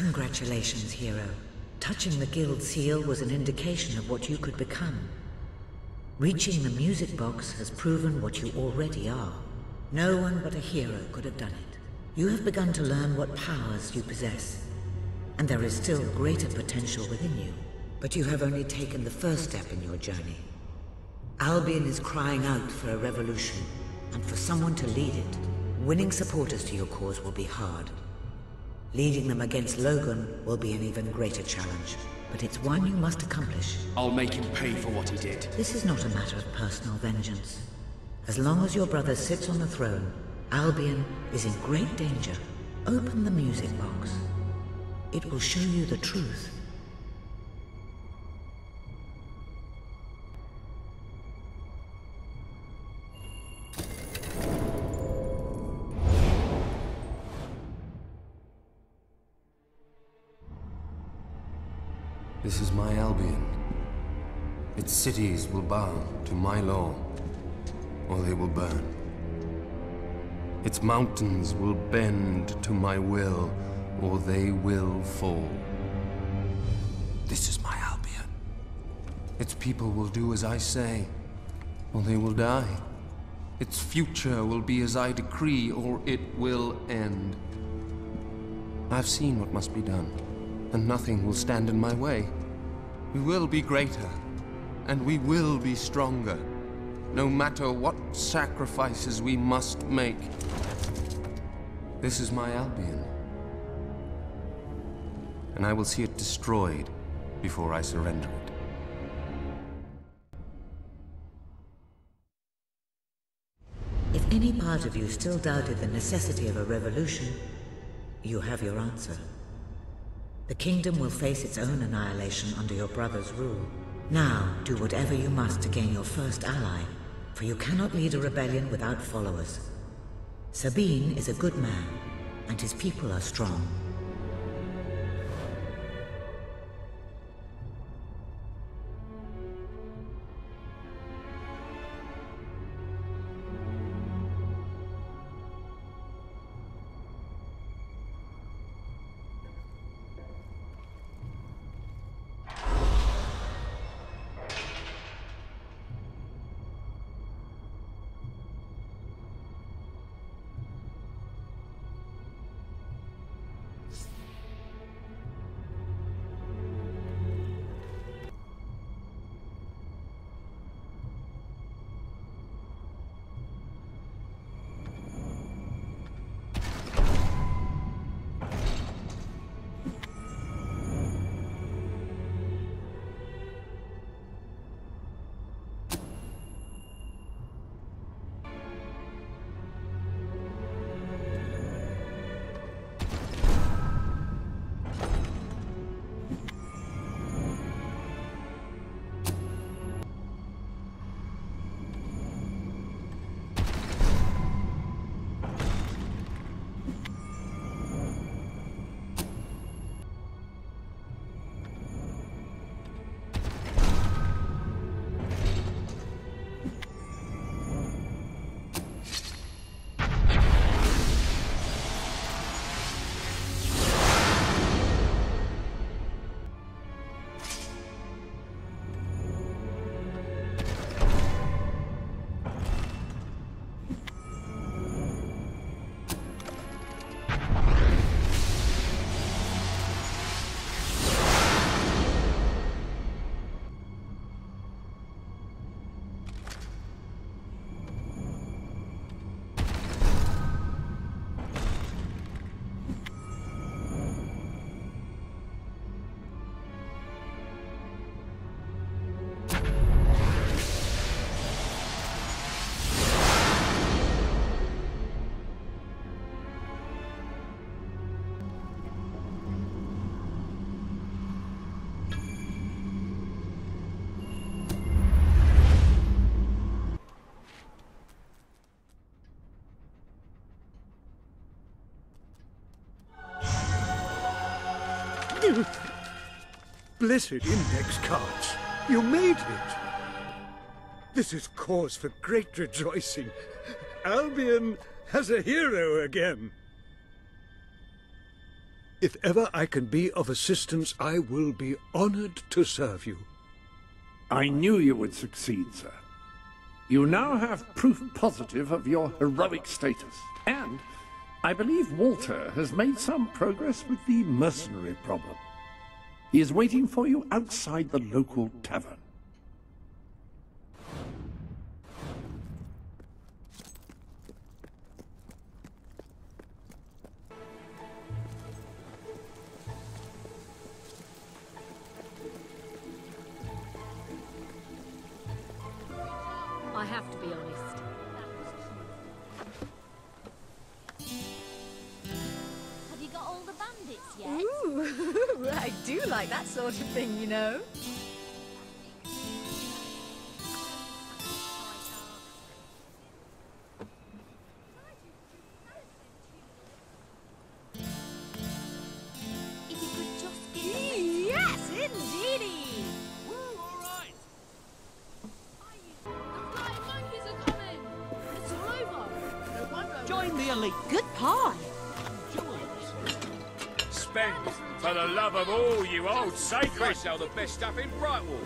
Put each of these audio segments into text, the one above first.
Congratulations, hero. Touching the guild seal was an indication of what you could become. Reaching the music box has proven what you already are. No one but a hero could have done it. You have begun to learn what powers you possess, and there is still greater potential within you. But you have only taken the first step in your journey. Albion is crying out for a revolution, and for someone to lead it. Winning supporters to your cause will be hard. Leading them against Logan will be an even greater challenge, but it's one you must accomplish. I'll make him pay for what he did. This is not a matter of personal vengeance. As long as your brother sits on the throne, Albion is in great danger. Open the music box. It will show you the truth. This is my Albion. Its cities will bow to my law, or they will burn. Its mountains will bend to my will, or they will fall. This is my Albion. Its people will do as I say, or they will die. Its future will be as I decree, or it will end. I've seen what must be done, and nothing will stand in my way. We will be greater, and we will be stronger, no matter what sacrifices we must make. This is my Albion, and I will see it destroyed before I surrender it. If any part of you still doubted the necessity of a revolution, you have your answer. The kingdom will face its own annihilation under your brother's rule. Now, do whatever you must to gain your first ally, for you cannot lead a rebellion without followers. Sabine is a good man, and his people are strong. Blessed index cards. You made it. This is cause for great rejoicing. Albion has a hero again. If ever I can be of assistance, I will be honored to serve you. I knew you would succeed, sir. You now have proof positive of your heroic status, and I believe Walter has made some progress with the mercenary problem. He is waiting for you outside the local tavern. I have to be honest. Have you got all the bandits yet? Ooh, I do like that sort of thing, you know. If you could just give me... Yes, indeedy! Join the elite. Good pie. Spend for the love of all you old sacred. Sell the best stuff in Brightwall.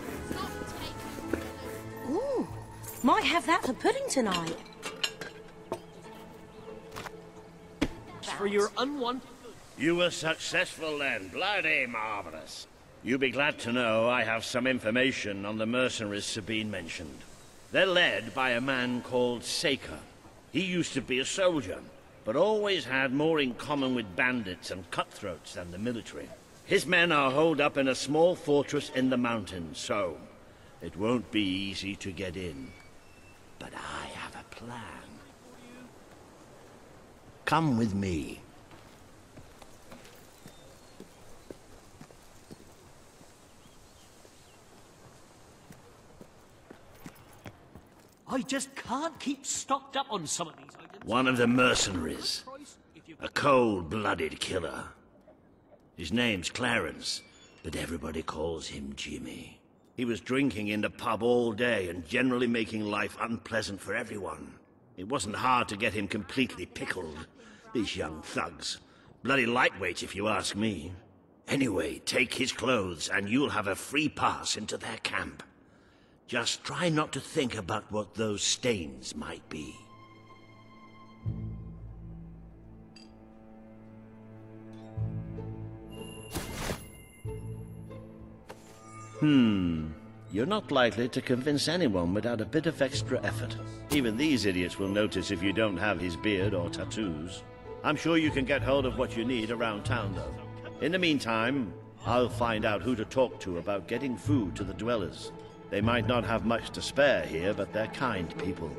Ooh, might have that for pudding tonight. For your unwanted... You were successful then. Bloody marvelous. You'll be glad to know I have some information on the mercenaries Sabine mentioned. They're led by a man called Saker. He used to be a soldier, but always had more in common with bandits and cutthroats than the military. His men are holed up in a small fortress in the mountains, so it won't be easy to get in. But I have a plan. Come with me. I just can't keep stocked up on some of these items. One of the mercenaries. A cold-blooded killer. His name's Clarence, but everybody calls him Jimmy. He was drinking in the pub all day and generally making life unpleasant for everyone. It wasn't hard to get him completely pickled. These young thugs. Bloody lightweights, if you ask me. Anyway, take his clothes and you'll have a free pass into their camp. Just try not to think about what those stains might be. You're not likely to convince anyone without a bit of extra effort. Even these idiots will notice if you don't have his beard or tattoos. I'm sure you can get hold of what you need around town, though. In the meantime, I'll find out who to talk to about getting food to the dwellers. They might not have much to spare here, but they're kind people.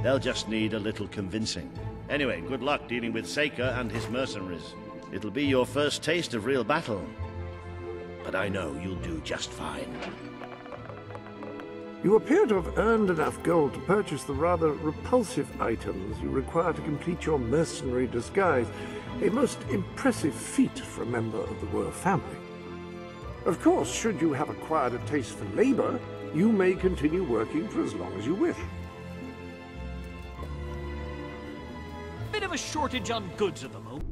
They'll just need a little convincing. Anyway, good luck dealing with Saker and his mercenaries. It'll be your first taste of real battle. But I know you'll do just fine. You appear to have earned enough gold to purchase the rather repulsive items you require to complete your mercenary disguise. A most impressive feat for a member of the royal family. Of course, should you have acquired a taste for labor, you may continue working for as long as you wish. Bit of a shortage on goods at the moment.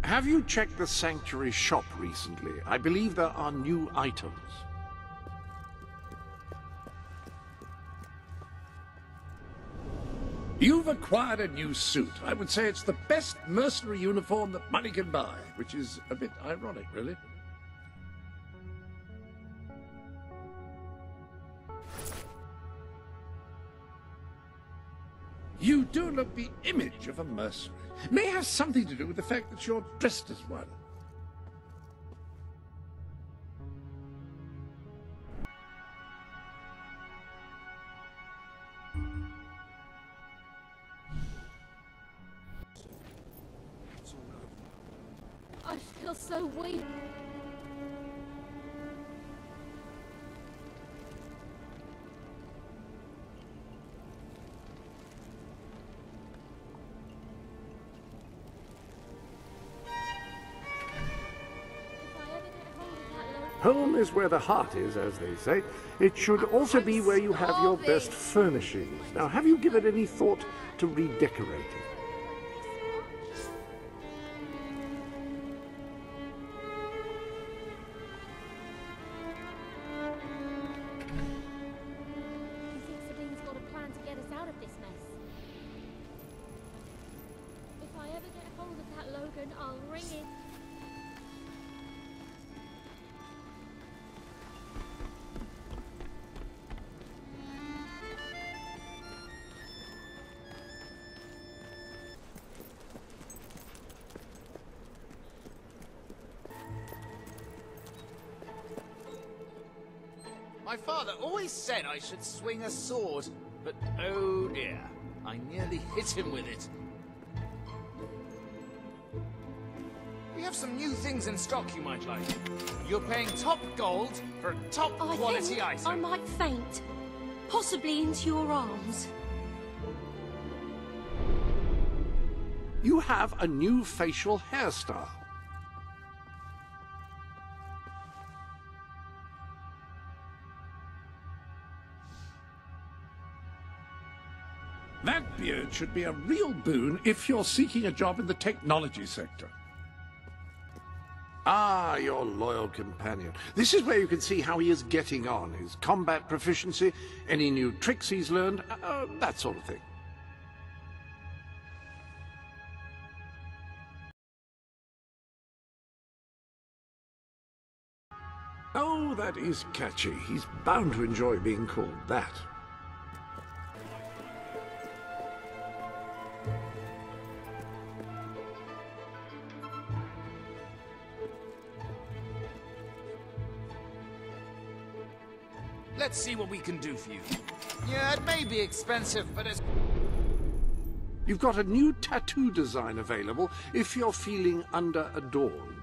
Have you checked the sanctuary shop recently? I believe there are new items. You've acquired a new suit. I would say it's the best mercenary uniform that money can buy, which is a bit ironic, really. You do look the image of a mercenary. May have something to do with the fact that you're dressed as one. I feel so weak. Home is where the heart is, as they say. It should also be where you have your best furnishings. Now, have you given any thought to redecorating? reckon I'll ring it. My father always said I should swing a sword, but oh dear, I nearly hit him with it. We have some new things in stock you might like. You're paying top gold for a top quality I item. might faint. Possibly into your arms. You have a new facial hairstyle. That beard should be a real boon if you're seeking a job in the technology sector. Ah, your loyal companion. This is where you can see how he is getting on, his combat proficiency, any new tricks he's learned, that sort of thing. Oh, that is catchy. He's bound to enjoy being called that. Let's see what we can do for you. Yeah, it may be expensive, but it's... You've got a new tattoo design available if you're feeling under-adorned.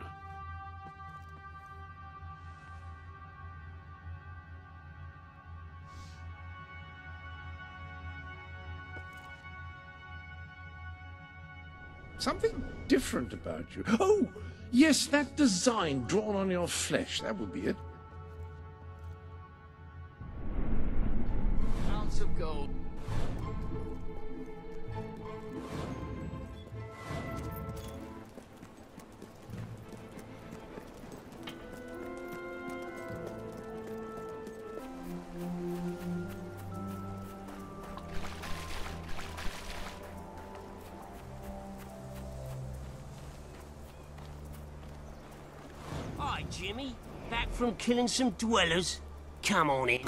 Something different about you. Oh, yes, that design drawn on your flesh. That would be it. Ounce of gold. Hi, Jimmy. Back from killing some dwellers? Come on in.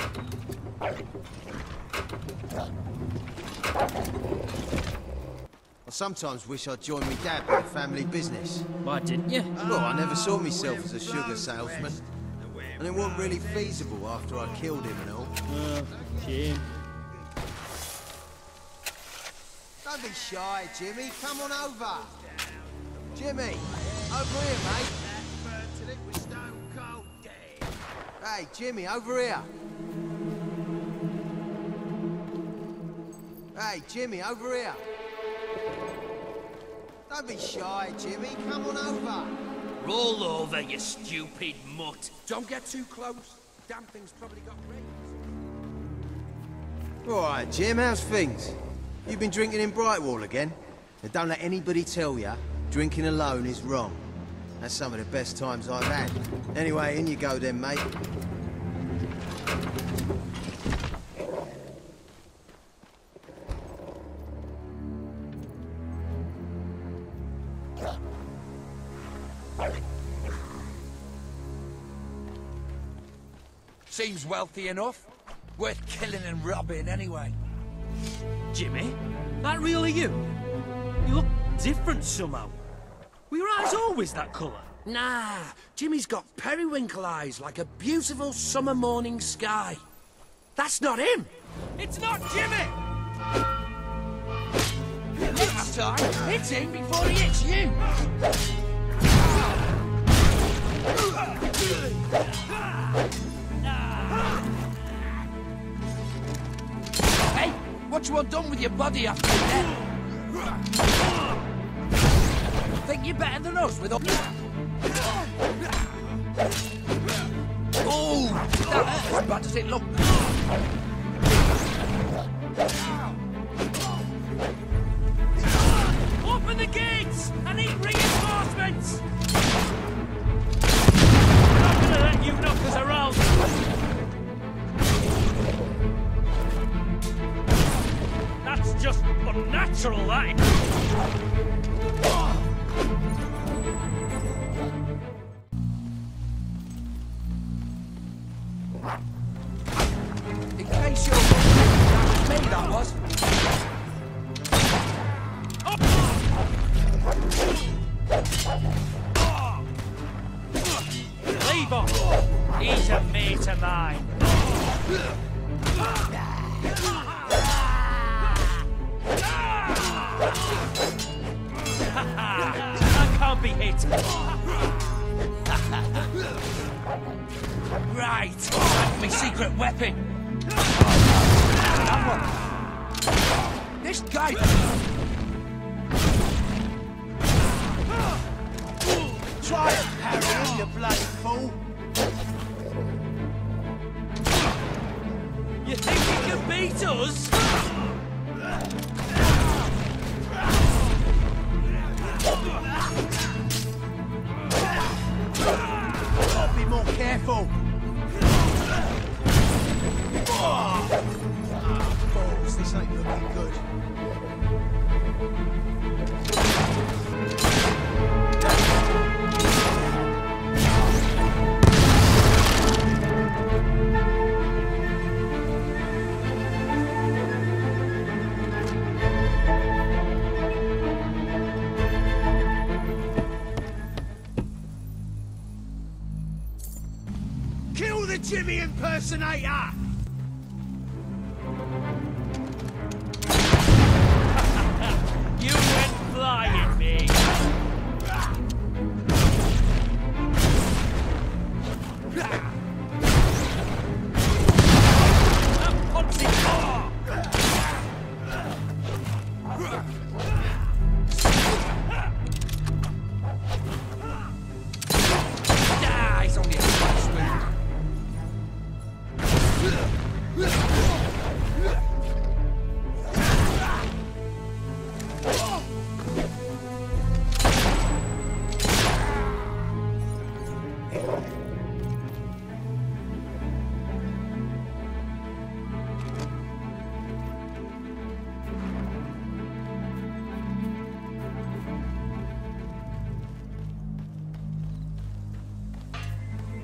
I sometimes wish I'd joined me dad with a family business. Why didn't you? Well, I never saw myself as a sugar salesman. And it wasn't really feasible after I killed him and all. Jim. Don't be shy, Jimmy. Come on over. Jimmy, over here, mate. Hey, Jimmy, over here. Hey, Jimmy, over here. Don't be shy, Jimmy. Come on over. Roll over, you stupid mutt. Don't get too close. Damn thing's probably got rings. All right, Jim, how's things? You've been drinking in Brightwall again? And don't let anybody tell you drinking alone is wrong. That's some of the best times I've had. Anyway, in you go then, mate. Seems wealthy enough. Worth killing and robbing anyway. Jimmy, that really you? You look different somehow. Were your eyes always that colour? Nah, Jimmy's got periwinkle eyes like a beautiful summer morning sky. That's not him. It's not Jimmy! Next time, hit him before he hits you. Hey, what you want done with your body after that? Think you're better than us with all... Oh, that hurts as bad as it looked. Open the gates! I need reinforcements! I'm not gonna let you knock us around! That's just unnatural, that! Fable! He's a mate of mine. I can't be hit. Right, that's my secret weapon. That one. This guy... Try it, Harry, you bloody fool. You think you can beat us? Gotta be more careful. Balls, this ain't looking good. Kill the Jimmy impersonator! You went flying, me. He's only a punch wound.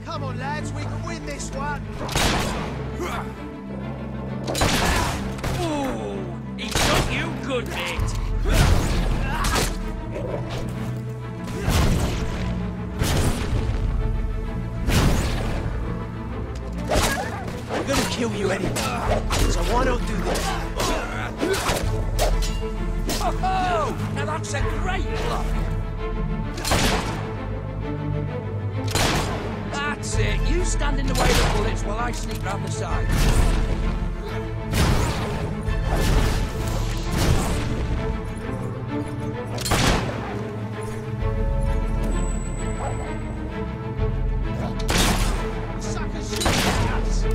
Come on, lads, we can win this one. Ooh, he got you good, mate. We're gonna kill you anyway, so why not do this? Oh, now that's a great block. That's it. You stand in the way of the bullets while I sneak round the side. Suckers shoot us!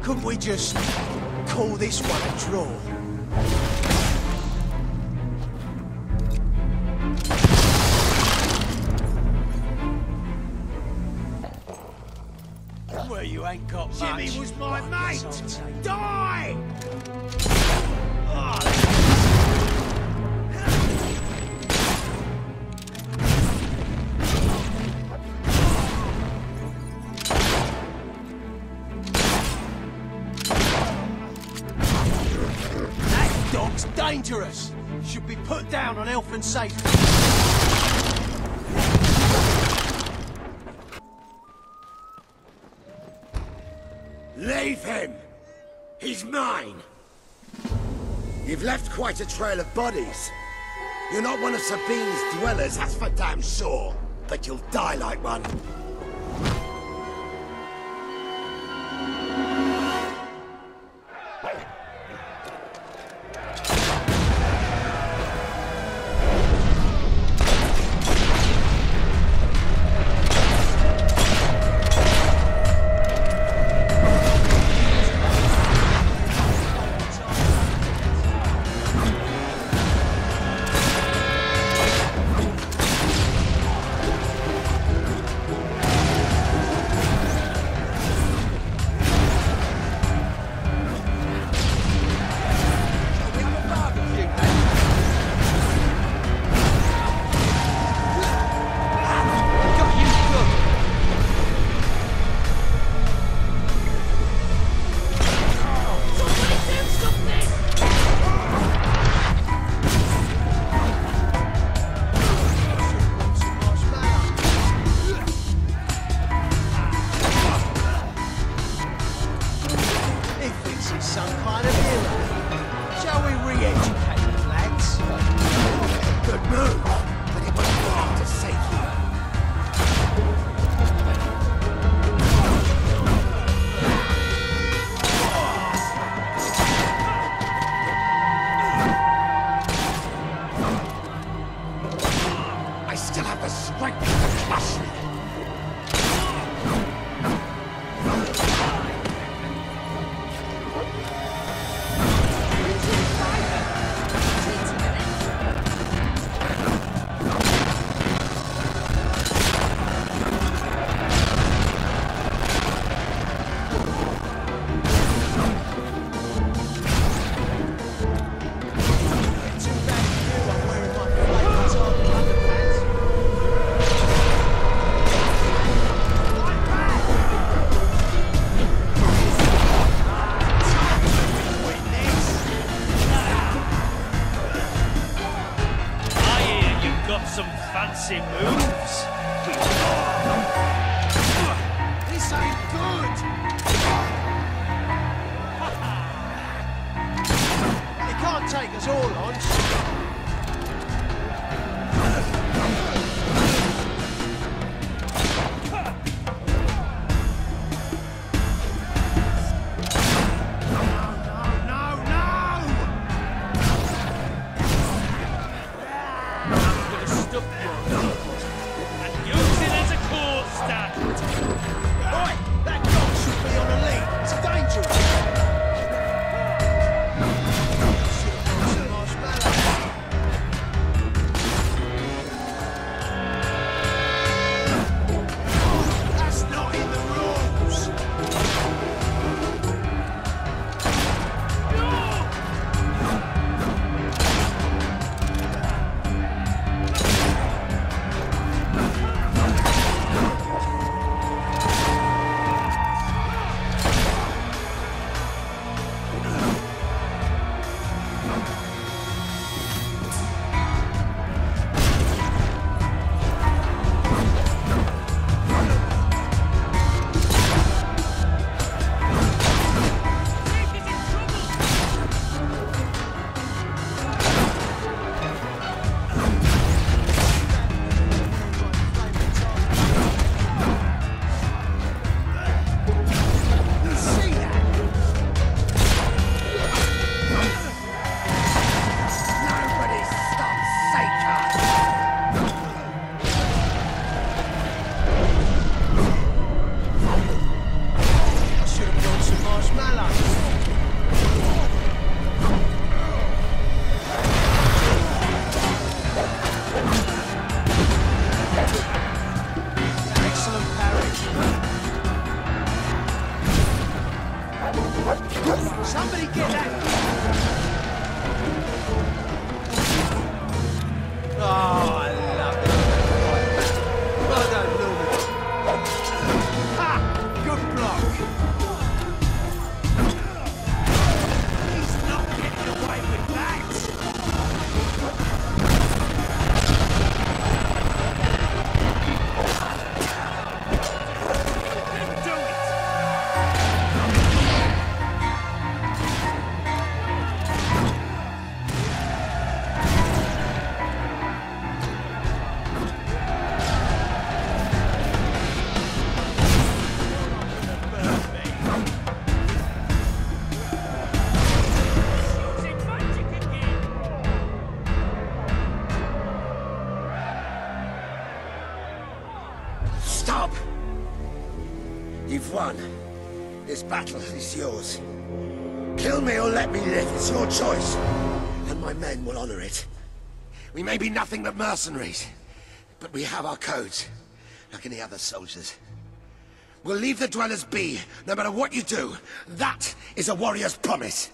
Couldn't we just call this one a draw? Well, you ain't got Jimmy much. was my mate! Die! That dog's dangerous! Should be put down on health and safety. Leave him! He's mine! You've left quite a trail of bodies. You're not one of Sabine's dwellers, that's for damn sure. But you'll die like one. educated, lads. Good move, but it was wrong to save you. I still have the strength to crush you. Some fancy moves. This ain't good. You can't take us all on. Somebody get that! Oh, I love it. Well done, Norman. Ha! Good block. He's not getting away with that. Do it. Stop! You've won. This battle is yours. Kill me or let me live. It's your choice. And my men will honor it. We may be nothing but mercenaries, but we have our codes, like any other soldiers. We'll leave the dwellers be, no matter what you do. That is a warrior's promise.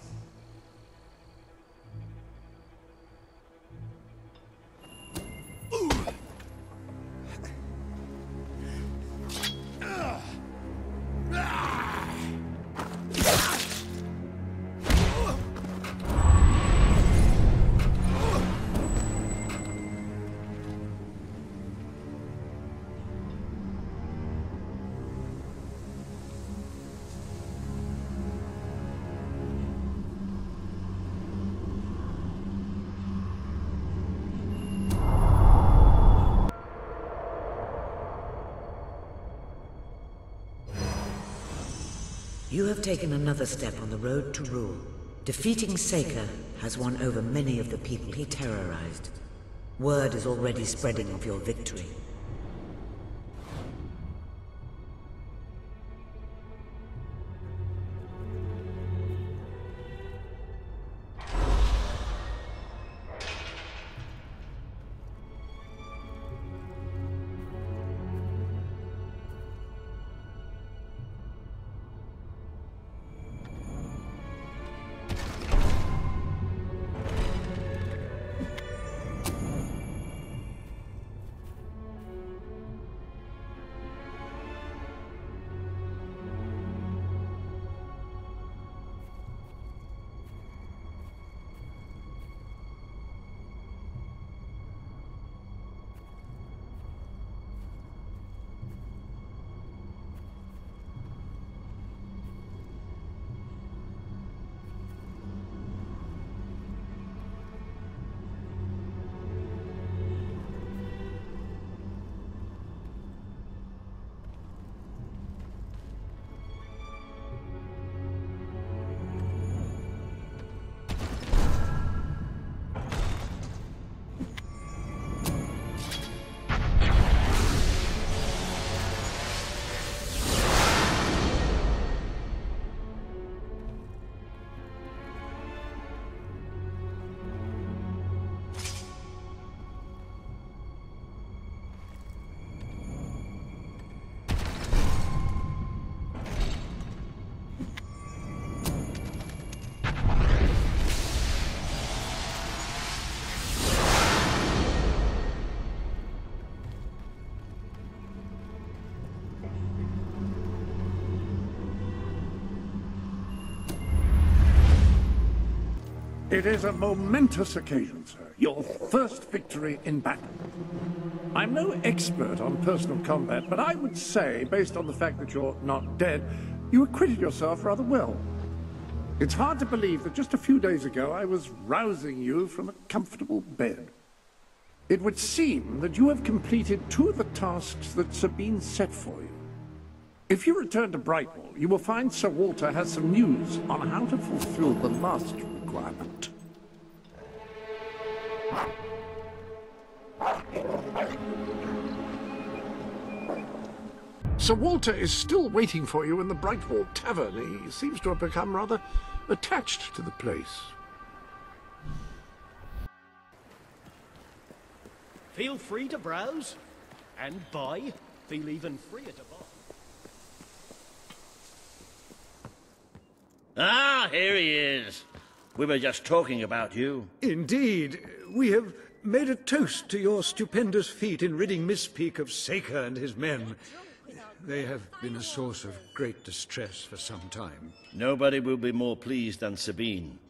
You have taken another step on the road to rule. Defeating Saker has won over many of the people he terrorized. Word is already spreading of your victory. It is a momentous occasion, sir. Your first victory in battle. I'm no expert on personal combat, but I would say, based on the fact that you're not dead, you acquitted yourself rather well. It's hard to believe that just a few days ago I was rousing you from a comfortable bed. It would seem that you have completed 2 of the tasks that Sabine set for you. If you return to Brightwall, you will find Sir Walter has some news on how to fulfill the last requirement. Sir Walter is still waiting for you in the Brightwall Tavern. He seems to have become rather attached to the place. Feel free to browse and buy. Feel even freer to buy. Ah, here he is. We were just talking about you. Indeed. We have made a toast to your stupendous feat in ridding Mistpeak of Saker and his men. They have been a source of great distress for some time. Nobody will be more pleased than Sabine.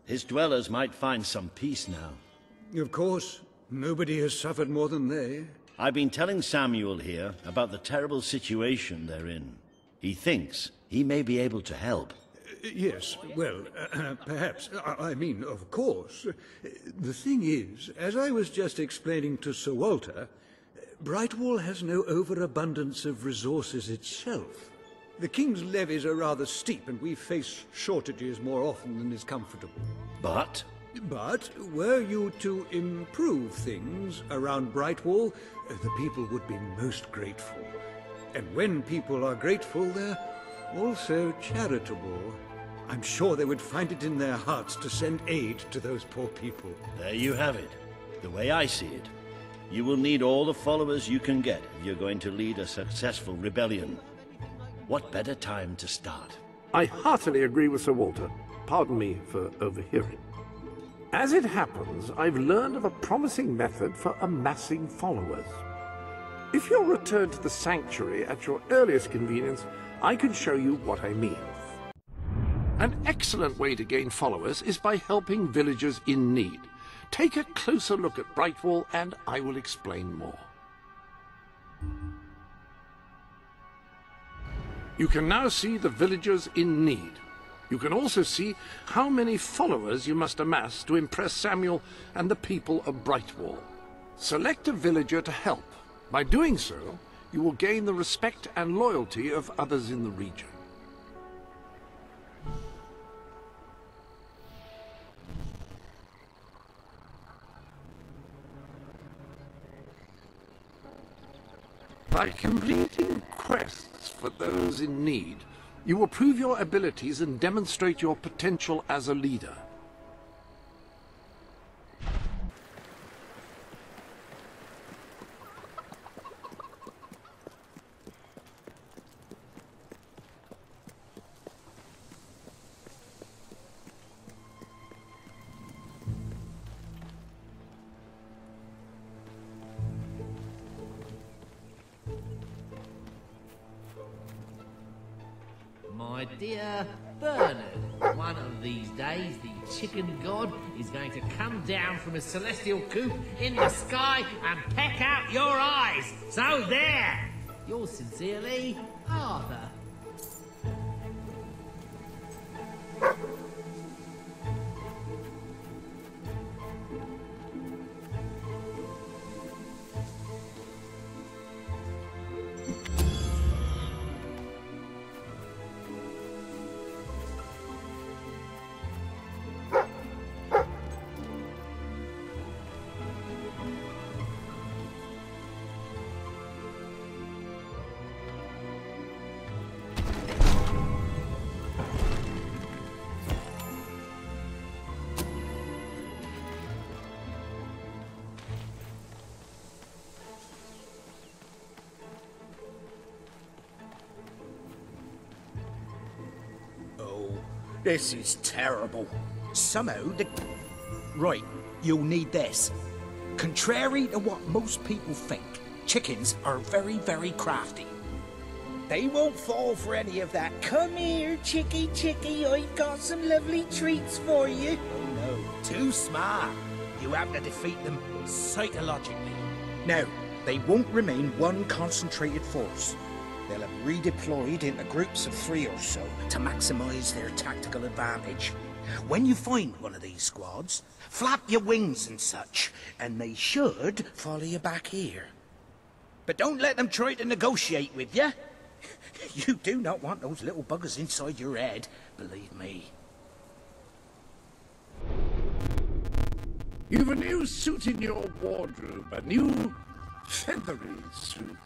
His dwellers might find some peace now. Of course. Nobody has suffered more than they. I've been telling Samuel here about the terrible situation they're in. He thinks he may be able to help. Yes, well, perhaps. I mean, of course. The thing is, as I was just explaining to Sir Walter, Brightwall has no overabundance of resources itself. The King's levies are rather steep, and we face shortages more often than is comfortable. But were you to improve things around Brightwall, the people would be most grateful. And when people are grateful, they're also charitable. I'm sure they would find it in their hearts to send aid to those poor people. There you have it. The way I see it. You will need all the followers you can get if you're going to lead a successful rebellion. What better time to start? I heartily agree with Sir Walter. Pardon me for overhearing. As it happens, I've learned of a promising method for amassing followers. If you'll return to the sanctuary at your earliest convenience, I can show you what I mean. An excellent way to gain followers is by helping villagers in need. Take a closer look at Brightwall and I will explain more. You can now see the villagers in need. You can also see how many followers you must amass to impress Samuel and the people of Brightwall. Select a villager to help. By doing so, you will gain the respect and loyalty of others in the region. By completing quests for those in need, you will prove your abilities and demonstrate your potential as a leader. My dear Bernard, one of these days the chicken god is going to come down from his celestial coop in the sky and peck out your eyes. So there! Yours sincerely, Arthur. This is terrible. Somehow the... Right, you'll need this. Contrary to what most people think, chickens are very, very crafty. They won't fall for any of that. Come here, chickie, chickie, I've got some lovely treats for you. Oh no, too smart. You have to defeat them psychologically. Now, they won't remain one concentrated force. They'll have redeployed into groups of 3 or so to maximize their tactical advantage. When you find one of these squads, flap your wings and such, and they should follow you back here. But don't let them try to negotiate with you. You do not want those little buggers inside your head, believe me. You've a new suit in your wardrobe, a new feathery suit.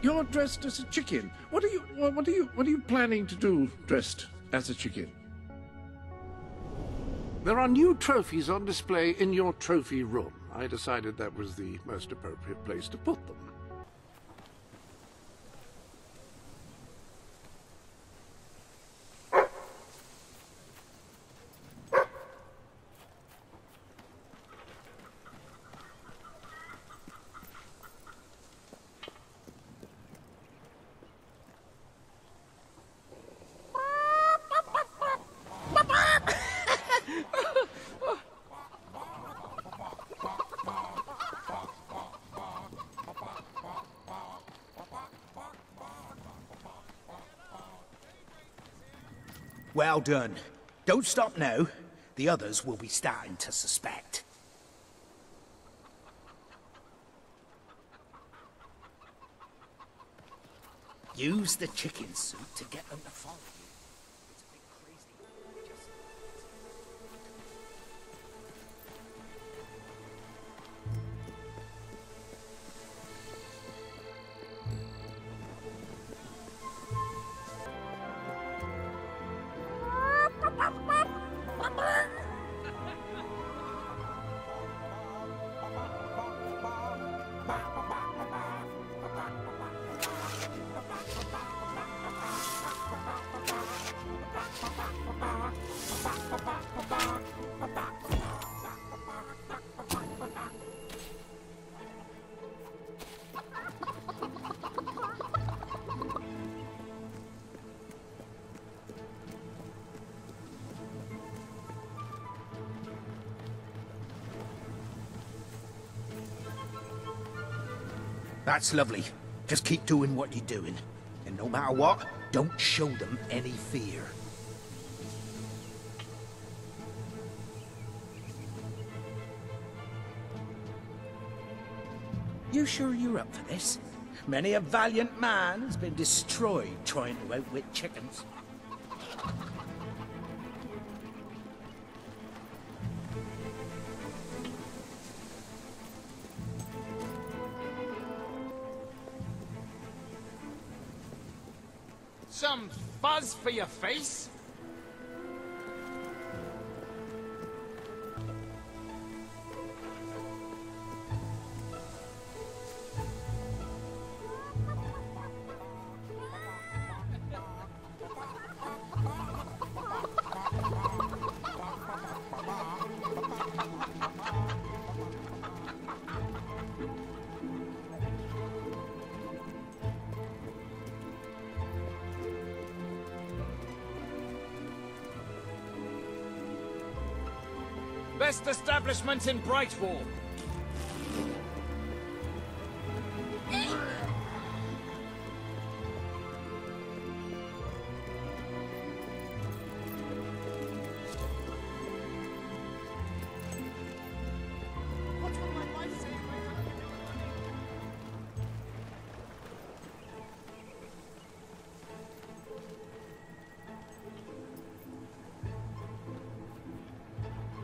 You're dressed as a chicken. What are you planning to do dressed as a chicken? There are new trophies on display in your trophy room. I decided that was the most appropriate place to put them. Well done. Don't stop now. The others will be starting to suspect. Use the chicken suit to get them to follow you. It's a bit crazy. Just... That's lovely. Just keep doing what you're doing. And no matter what, don't show them any fear. You sure you're up for this? Many a valiant man has been destroyed trying to outwit chickens. Some fuzz for your face? Best establishment in Brightwall.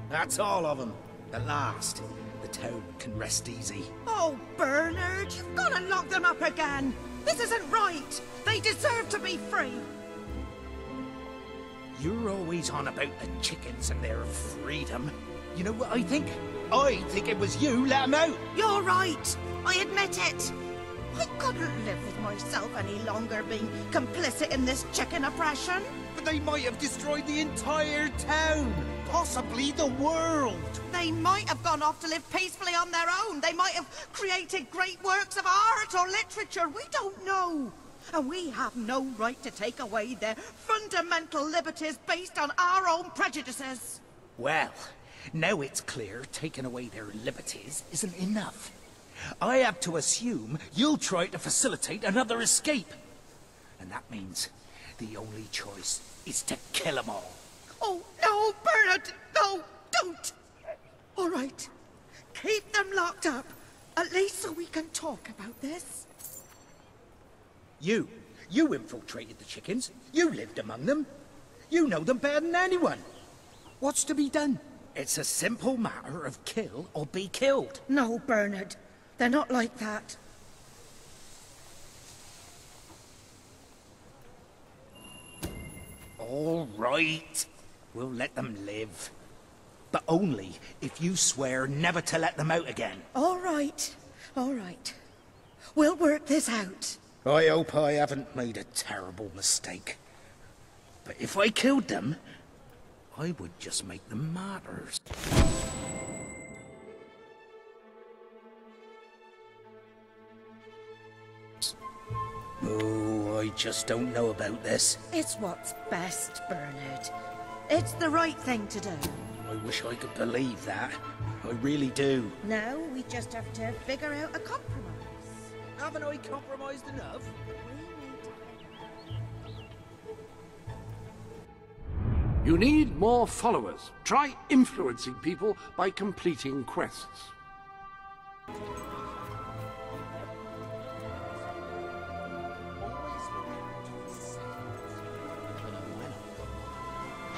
That's all of them. At last, the town can rest easy. Oh, Bernard, you've got to lock them up again. This isn't right. They deserve to be free. You're always on about the chickens and their freedom. You know what I think? I think it was you let them out. You're right. I admit it. I couldn't live with myself any longer being complicit in this chicken oppression. But they might have destroyed the entire town. Possibly the world. They might have gone off to live peacefully on their own. They might have created great works of art or literature. We don't know. And we have no right to take away their fundamental liberties based on our own prejudices. Well, now it's clear taking away their liberties isn't enough. I have to assume you'll try to facilitate another escape. And that means the only choice is to kill them all. Oh, no, Bernard! No, don't! All right. Keep them locked up. At least so we can talk about this. You infiltrated the chickens. You lived among them. You know them better than anyone. What's to be done? It's a simple matter of kill or be killed. No, Bernard. They're not like that. All right. We'll let them live. But only if you swear never to let them out again. All right. All right. We'll work this out. I hope I haven't made a terrible mistake. But if I killed them, I would just make them martyrs. Oh, I just don't know about this. It's what's best, Bernard. It's the right thing to do. I wish I could believe that. I really do. Now we just have to figure out a compromise. Haven't I compromised enough? You need more followers. Try influencing people by completing quests.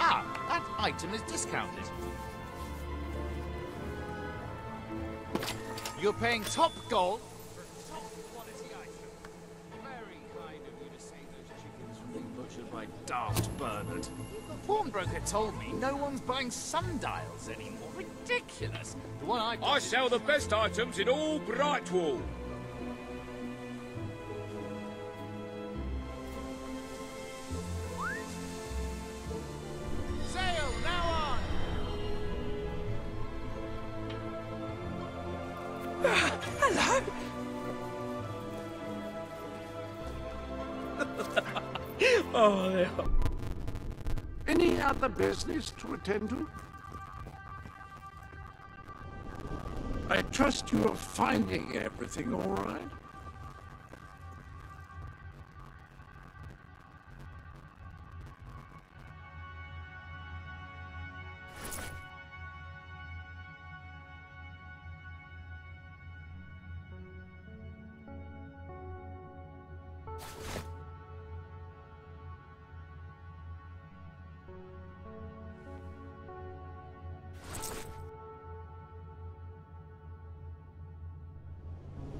Ah, that item is discounted. You're paying top gold for a top quality item. Very kind of you to say those chickens were being butchered by Daft Bernard. The pawnbroker told me no one's buying sundials anymore. Ridiculous. The one I sell the best items in all Brightwall. Sale now on. Hello. Oh, yeah. Any other business to attend to? I trust you are finding everything all right?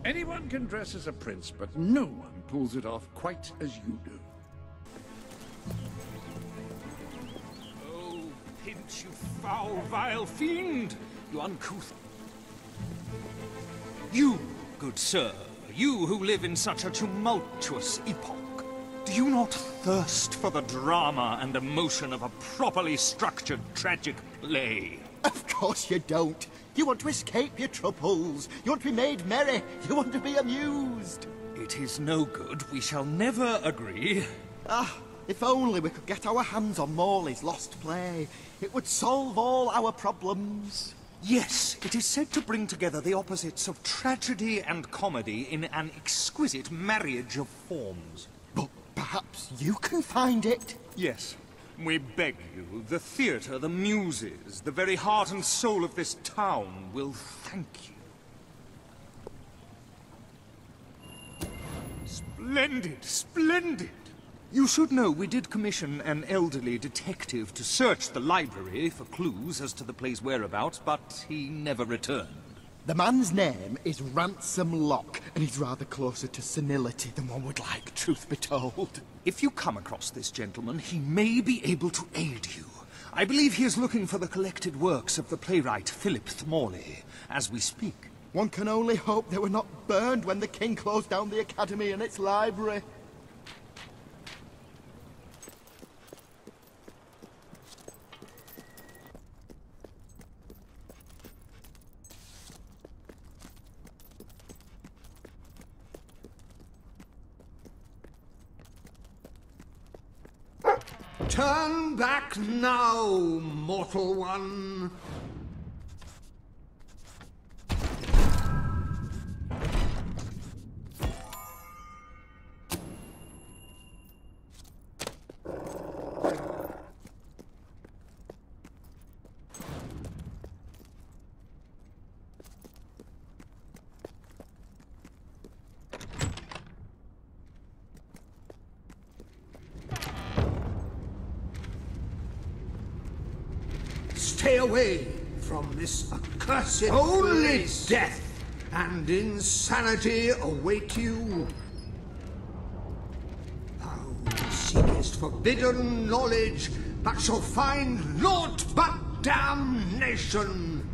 Anyone can dress as a prince, but no one pulls it off quite as you do. Oh, pinch, you foul, vile fiend! You uncouth... You, good sir, you who live in such a tumultuous epoch, do you not thirst for the drama and emotion of a properly structured tragic play? Of course you don't. You want to escape your troubles. You want to be made merry. You want to be amused. It is no good. We shall never agree. Ah, if only we could get our hands on Morley's lost play. It would solve all our problems. Yes, it is said to bring together the opposites of tragedy and comedy in an exquisite marriage of forms. But perhaps you can find it? Yes. We beg you, the theatre, the muses, the very heart and soul of this town will thank you. Splendid, splendid! You should know we did commission an elderly detective to search the library for clues as to the play's whereabouts, but he never returned. The man's name is Ransom Locke, and he's rather closer to senility than one would like, truth be told. If you come across this gentleman, he may be able to aid you. I believe he is looking for the collected works of the playwright Philip Morley, as we speak. One can only hope they were not burned when the king closed down the academy and its library. Turn back now, mortal one. Stay away from this accursed Only death and insanity await you. Thou seekest forbidden knowledge, but shall find naught but damnation.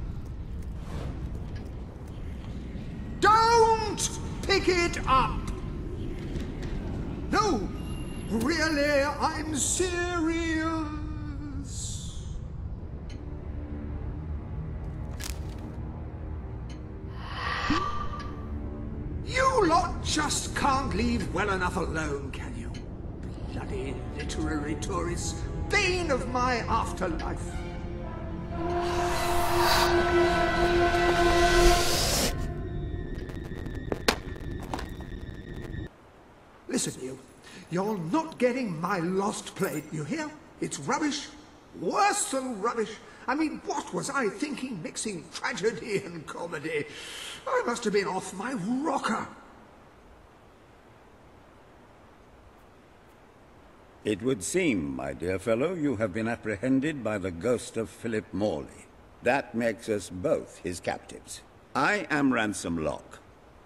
Don't pick it up! No, really, I'm serious. You lot just can't leave well enough alone, can you? Bloody literary tourists, bane of my afterlife. Listen, you're not getting my lost play, you hear? It's rubbish, worse than rubbish. I mean, what was I thinking mixing tragedy and comedy? I must have been off my rocker. It would seem, my dear fellow, you have been apprehended by the ghost of Philip Morley. That makes us both his captives. I am Ransom Locke.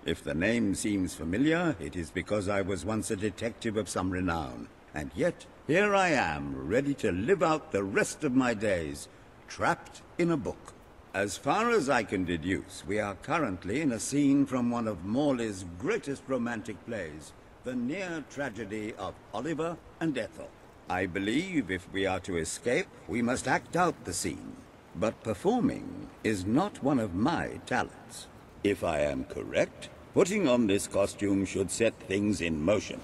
If the name seems familiar, it is because I was once a detective of some renown. And yet, here I am, ready to live out the rest of my days, trapped in a book. As far as I can deduce, we are currently in a scene from one of Morley's greatest romantic plays, the near tragedy of Oliver and Ethel. I believe if we are to escape, we must act out the scene. But performing is not one of my talents. If I am correct, putting on this costume should set things in motion.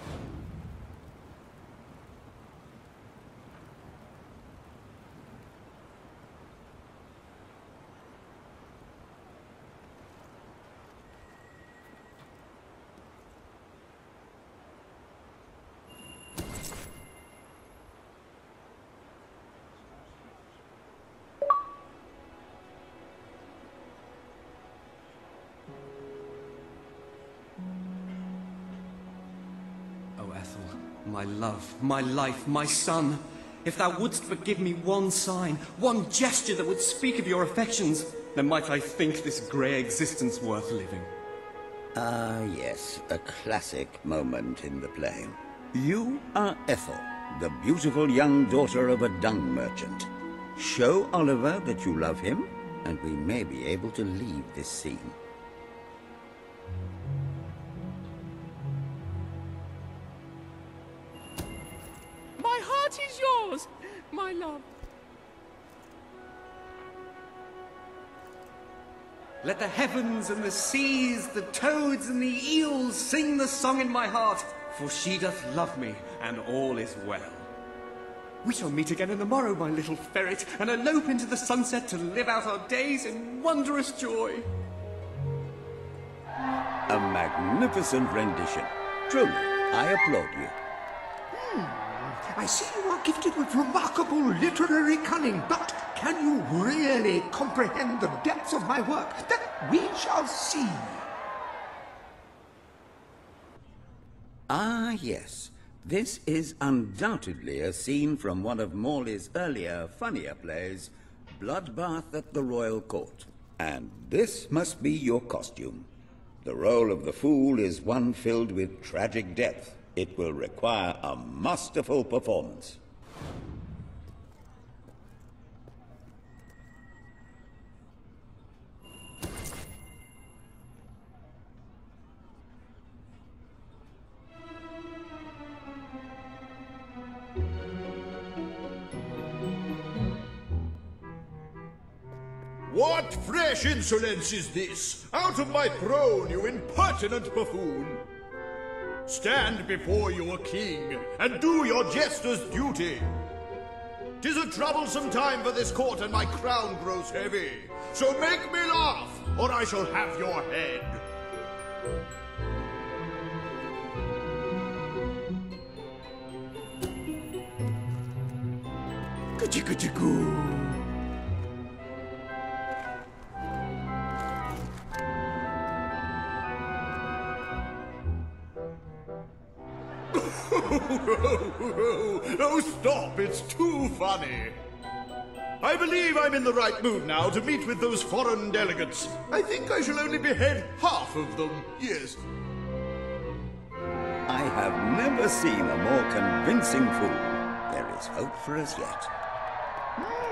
My love, my life, my son, if thou wouldst but give me one sign, one gesture that would speak of your affections, then might I think this grey existence worth living. Ah, yes, a classic moment in the play. You are Ethel, the beautiful young daughter of a dung merchant. Show Oliver that you love him, and we may be able to leave this scene. My heart is yours, my love. Let the heavens and the seas, the toads and the eels sing the song in my heart, for she doth love me, and all is well. We shall meet again in the morrow, my little ferret, and elope into the sunset to live out our days in wondrous joy. A magnificent rendition. Truly, I applaud you. I see you are gifted with remarkable literary cunning, but can you really comprehend the depths of my work? That we shall see. Ah, yes. This is undoubtedly a scene from one of Morley's earlier, funnier plays, Bloodbath at the Royal Court. And this must be your costume. The role of the fool is one filled with tragic depth. It will require a masterful performance. What fresh insolence is this? Out of my throne, you impertinent buffoon! Stand before your king, and do your jester's duty. 'Tis a troublesome time for this court, and my crown grows heavy. So make me laugh, or I shall have your head. Ka-chicka-chicka. Oh, stop, it's too funny. I believe I'm in the right mood now to meet with those foreign delegates. I think I shall only behead half of them, yes. I have never seen a more convincing fool. There is hope for us yet.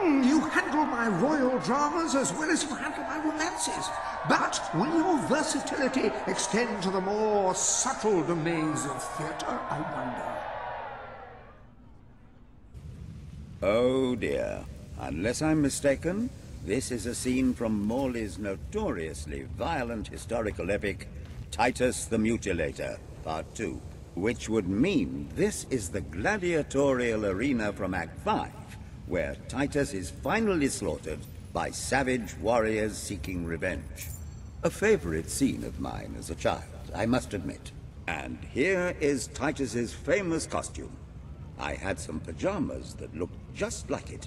You handle my royal dramas as well as you handle my romances. But will your versatility extend to the more subtle domains of theatre, I wonder? Oh dear. Unless I'm mistaken, this is a scene from Morley's notoriously violent historical epic, Titus the Mutilator, Part 2, which would mean this is the gladiatorial arena from Act 5, where Titus is finally slaughtered by savage warriors seeking revenge. A favorite scene of mine as a child, I must admit. And here is Titus's famous costume. I had some pajamas that looked just like it.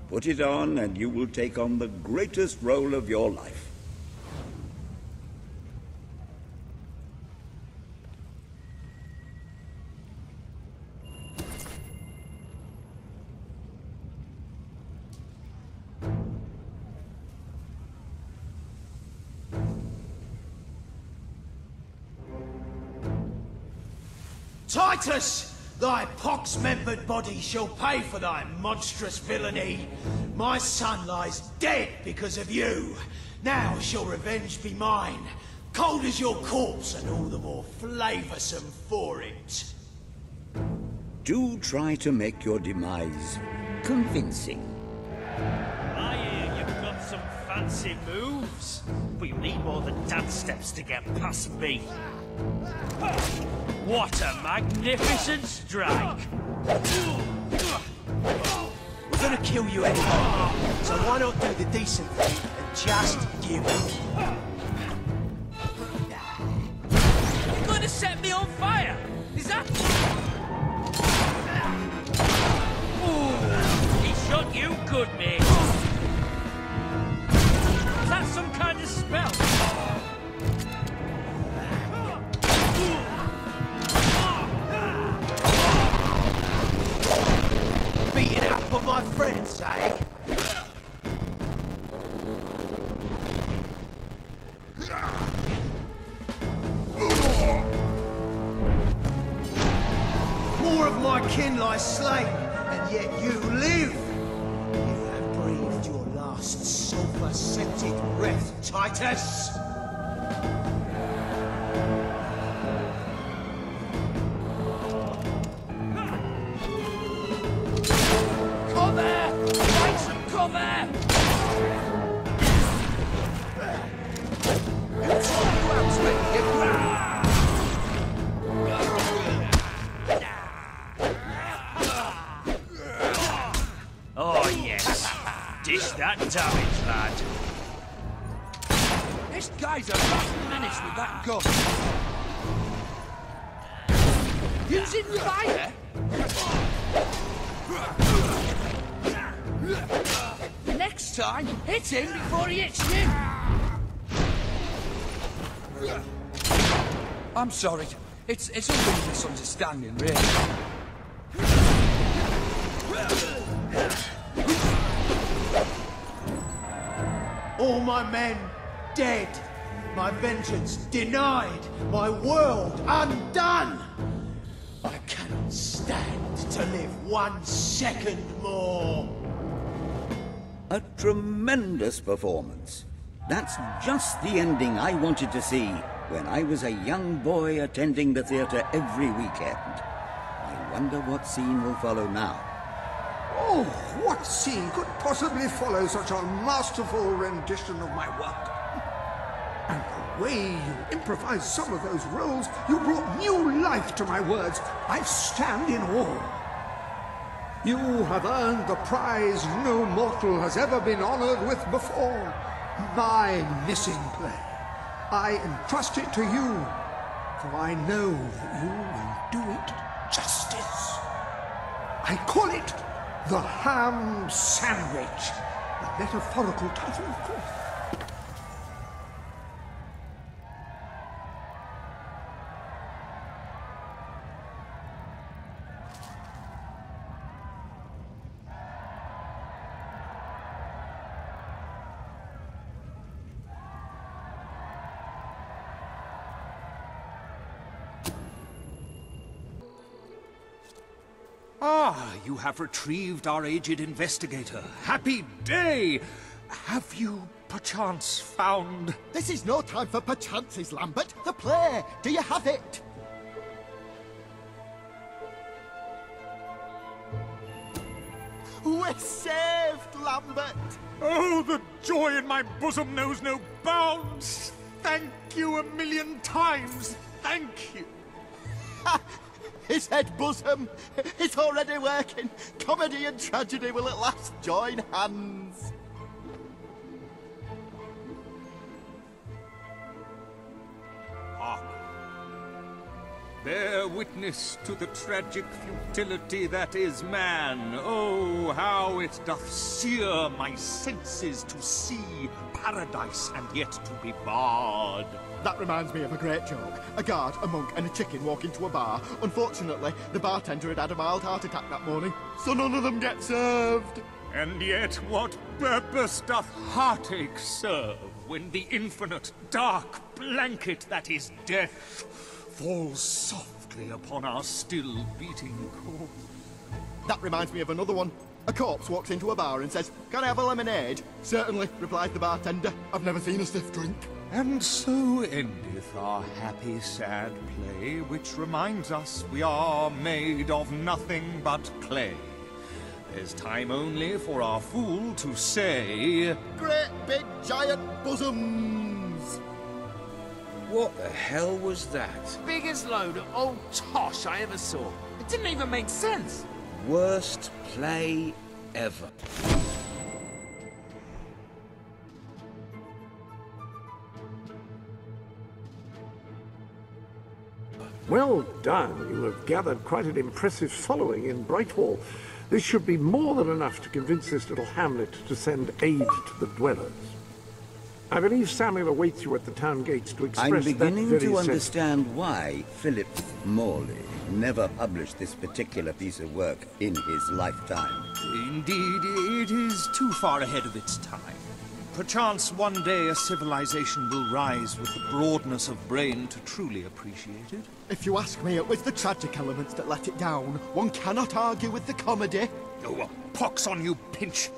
Put it on and you will take on the greatest role of your life. Titus! Thy pox-membered body shall pay for thy monstrous villainy. My son lies dead because of you. Now shall revenge be mine, cold as your corpse and all the more flavoursome for it. Do try to make your demise convincing. I hear you've got some fancy moves, but you need more than dance steps to get past me. What a magnificent strike! We're gonna kill you anyway, so why not do the decent thing and just give it? You're gonna set me on fire! Is that... Ooh, he shot you good, mate. Is that some kind of spell? Beating up for my friend's sake. my kin lie slain, and yet you live. You have breathed your last sulphur-scented breath, Titus. Cover! Find some cover! Oh, yes. Dish that damage, lad. This guy's a rough menace with that gun. Using fire? Next time, hit him before he hits you. I'm sorry. It's only a misunderstanding, really. All my men dead, my vengeance denied, my world undone. I cannot stand to live 1 second more. A tremendous performance. That's just the ending I wanted to see when I was a young boy attending the theatre every weekend. I wonder what scene will follow now. Oh, what scene could possibly follow such a masterful rendition of my work? And the way you improvised some of those roles, you brought new life to my words. I stand in awe. You have earned the prize no mortal has ever been honored with before. My missing play. I entrust it to you, for I know that you will do it justice. I call it The Ham Sandwich. A metaphorical title, of course. Ah, you have retrieved our aged investigator. Happy day! Have you, perchance, found... This is no time for perchances, Lambert. The play! Do you have it? We're saved, Lambert! Oh, the joy in my bosom knows no bounds! Thank you 1,000,000 times! Thank you! His head bosom! It's already working! Comedy and tragedy will at last join hands! Hark! Bear witness to the tragic futility that is man. Oh, how it doth sear my senses to see paradise and yet to be barred. That reminds me of a great joke. A guard, a monk, and a chicken walk into a bar. Unfortunately, the bartender had a mild heart attack that morning, so none of them get served. And yet what purpose doth heartache serve when the infinite dark blanket that is death falls softly upon our still beating corpse? That reminds me of another one. A corpse walks into a bar and says, "Can I have a lemonade?" "Certainly," replies the bartender. "I've never seen a stiff drink." And so endeth our happy, sad play, which reminds us we are made of nothing but clay. There's time only for our fool to say... Great big giant bosoms! What the hell was that? Biggest load of old tosh I ever saw. It didn't even make sense. Worst play ever. Well done. You have gathered quite an impressive following in Brightwall. This should be more than enough to convince this little hamlet to send aid to the dwellers. I believe Samuel awaits you at the town gates to express I'm beginning that very to understand why Philip Morley never published this particular piece of work in his lifetime. Indeed, it is too far ahead of its time. Perchance one day a civilization will rise with the broadness of brain to truly appreciate it. If you ask me, it was the tragic elements that let it down. One cannot argue with the comedy. Oh, well, pox on you, Pinch.